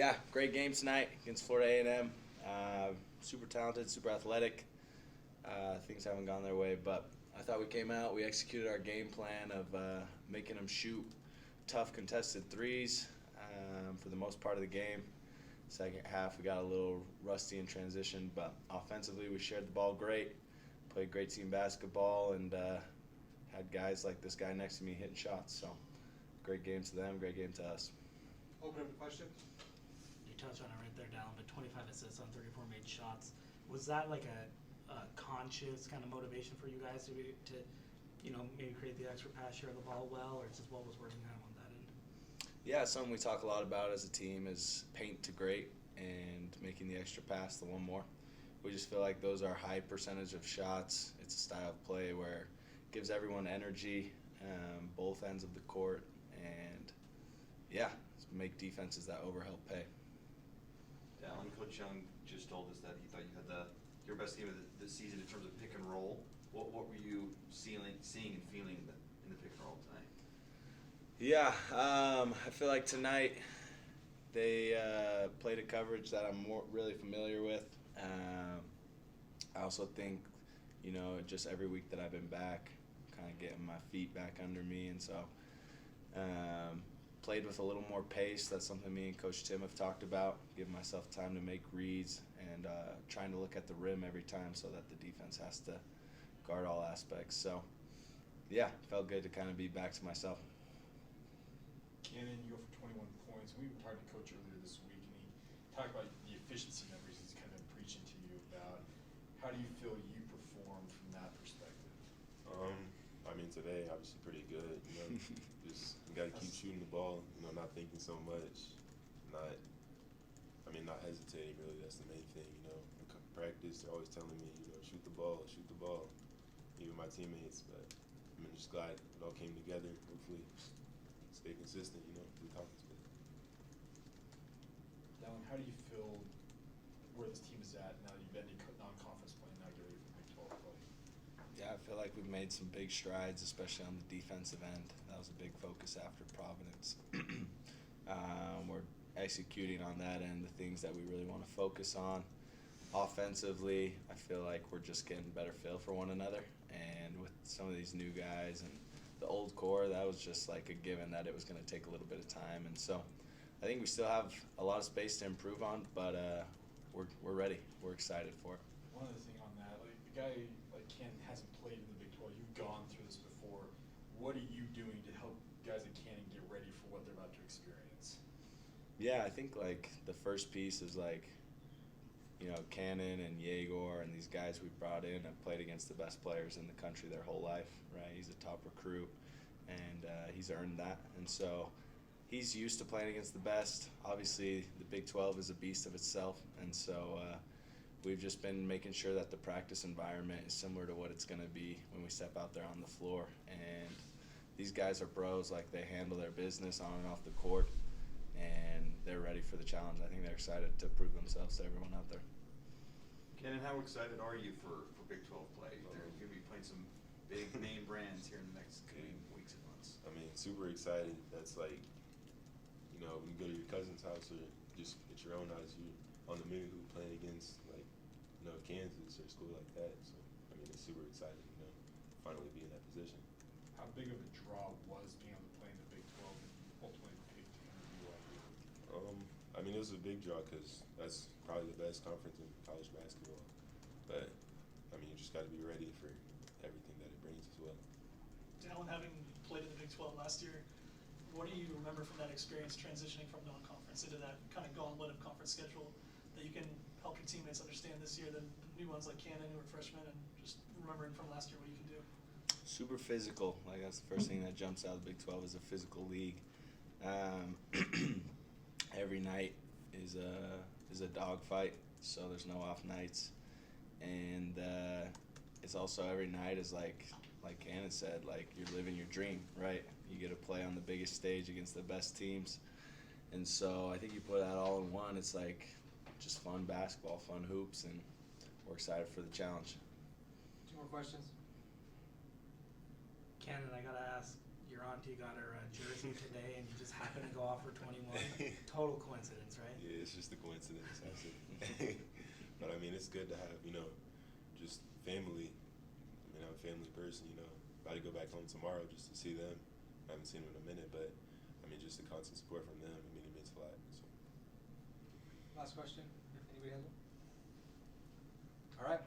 Yeah, great game tonight against Florida A&M. Super talented, super athletic. Things haven't gone their way, but I thought we came out. We executed our game plan of making them shoot tough contested threes for the most part of the game. Second half, we got a little rusty in transition, but offensively, we shared the ball great, played great team basketball, and had guys like this guy next to me hitting shots. So, great game to them, great game to us. Open up a question. You touched on it right there, Dallin, but 25 assists on 34 made shots. Was that like a conscious kind of motivation for you guys to maybe create the extra pass, share the ball well, or just what was working out on that end? Yeah, something we talk a lot about as a team is paint to great and making the extra pass, the one more. We just feel like those are high percentage of shots. It's a style of play where it gives everyone energy, both ends of the court, and yeah, make defenses that overhelp pay. Dallin, Coach Young just told us that he thought you had your best game of the season in terms of pick and roll. What were you seeing and feeling in the pick and roll tonight? Yeah, I feel like tonight they played a coverage that I'm really familiar with. I also think, just every week that I've been back, kind of getting my feet back under me, and so played with a little more pace. That's something me and Coach Tim have talked about, giving myself time to make reads and trying to look at the rim every time so that the defense has to guard all aspects. So, yeah, felt good to kind of be back to myself. Kanon, you go for 21 points. We were talking to Coach earlier this week, and he talked about the efficiency numbers he's kind of been preaching to you about. How do you feel you performed from that perspective? Today obviously pretty good. Just you got to keep shooting the ball. Not thinking so much, not hesitating. Really, that's the main thing. In practice, they're always telling me, shoot the ball, even my teammates. But I'm just glad it all came together. Hopefully, stay consistent. Through conference play. Dallin, how do you feel where this team is at now that you've been in non-conference play and now get ready for Big 12 play? Yeah, I feel like we've made some big strides, especially on the defensive end. That was a big focus after Providence. We're executing on that end, the things that we really want to focus on. Offensively, I feel like we're just getting better feel for one another. And with some of these new guys and the old core, that was just like a given that it was going to take a little bit of time. And so I think we still have a lot of space to improve on, but we're ready. We're excited for it. One other thing on that, like the guy like Ken hasn't played in the Big 12. You've gone through this before. What are you doing to help guys that can get ready for what they're about to experience? Yeah, I think like the first piece is like, Kanon and Yegor and these guys we brought in have played against the best players in the country their whole life, right? He's a top recruit, and he's earned that. And so he's used to playing against the best. Obviously, the Big 12 is a beast of itself, and so we've just been making sure that the practice environment is similar to what it's going to be when we step out there on the floor. And these guys are pros. Like, they handle their business on and off the court, and they're ready for the challenge. I think they're excited to prove themselves to everyone out there. Kanon, how excited are you for Big 12 play? They're going to be playing some big name brands here in the next coming weeks and months. Super excited. That's like, when you go to your cousin's house or just at your own house, you're on the move playing against Kansas or a school like that. So it's super exciting, finally be in that position. How big of a draw was being able to play in the Big 12 and ultimately pick BYU? It was a big draw because that's probably the best conference in college basketball. But you just got to be ready for everything that it brings as well. Dallin, having played in the Big 12 last year, what do you remember from that experience transitioning from non-conference into that kind of gauntlet of conference schedule that you can help your teammates understand this year, the new ones like Kanon who are freshmen, and just remembering from last year what you can do? Super physical. Like, that's the first thing that jumps out of the Big 12 is a physical league. Every night is a dogfight, so there's no off nights. And it's also every night is like Kanon said, like you're living your dream, right? You get to play on the biggest stage against the best teams. And so I think you put that all in one, it's like just fun basketball, fun hoops, and we're excited for the challenge. 2 more questions. Kanon, I gotta ask, your auntie got her jersey today, and you just happened to go off for 21. Total coincidence, right? Yeah, it's just a coincidence. That's it. But I mean, it's good to have, you know, just family. I mean, I'm a family person, you know. About to go back home tomorrow just to see them. I haven't seen them in a minute, but I mean, just the constant support from them. I mean, it means a lot. So. Last question, if anybody has one. All right.